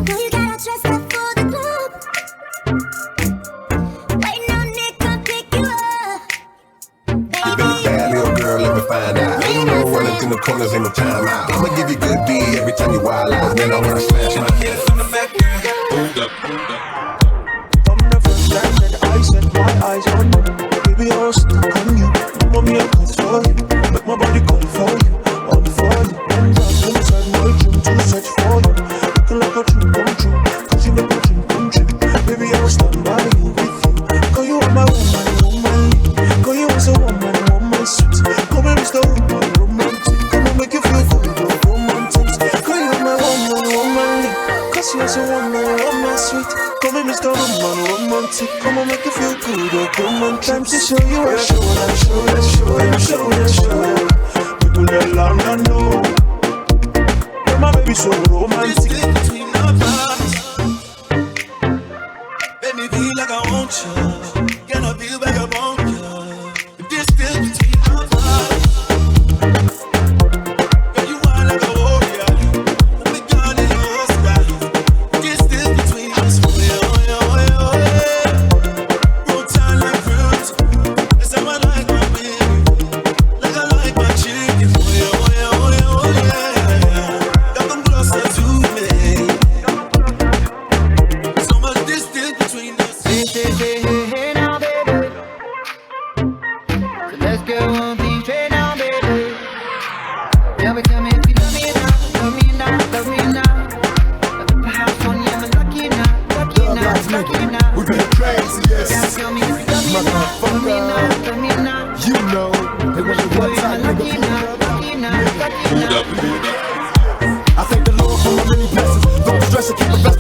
Girl, you gotta dress up for the club. Waiting on Nick, come pick you up. Bad little girl, let me find out. Ain't no running through the corners, ain't no time out. I'ma give you good D every time you wild out. Then I wanna smash my head from the back. Hold up, hold up. From the first time that I set my eyes on you, baby, I was stuck on you. Want me, I could for you, but my body call for you, all for you. I'm lost inside my dream to search for you, looking like a dream come true. Cause you make my dream come true. Baby, I will stand by you, with you. Cause you are my woman, woman. Cause you was a woman, woman sweet. Come here, Mr. Woman, romantic. Come on, make you feel good, romantic. Cause you are my woman, woman. Cause you was a woman, woman sweet. Come here, Mr. Woman, romantic. Come on, make you feel good, romantic. Time to show you a show, people that long and know. You're my baby, so romantic. Between our bodies, make me feel like I want you. Can I feel like I want you? Distance between our bodies, girl, you are like a warrior. We got in your style. Distance between us, oh yeah. Roll time like fruit. That's how I like my baby. Like I like my chicken, oh yeah. Got them closer to me. So much distance between us. Hey now, baby. So let's go on the train now, baby. Tell me if you love me now, love me now, love me now. Perhaps only I'm lucky now. We've been crazy, yes. Tell me if you love me now, love me now. You know, it was a one time Lucky now. I thank the Lord for my many blessings. Don't stress and keep the best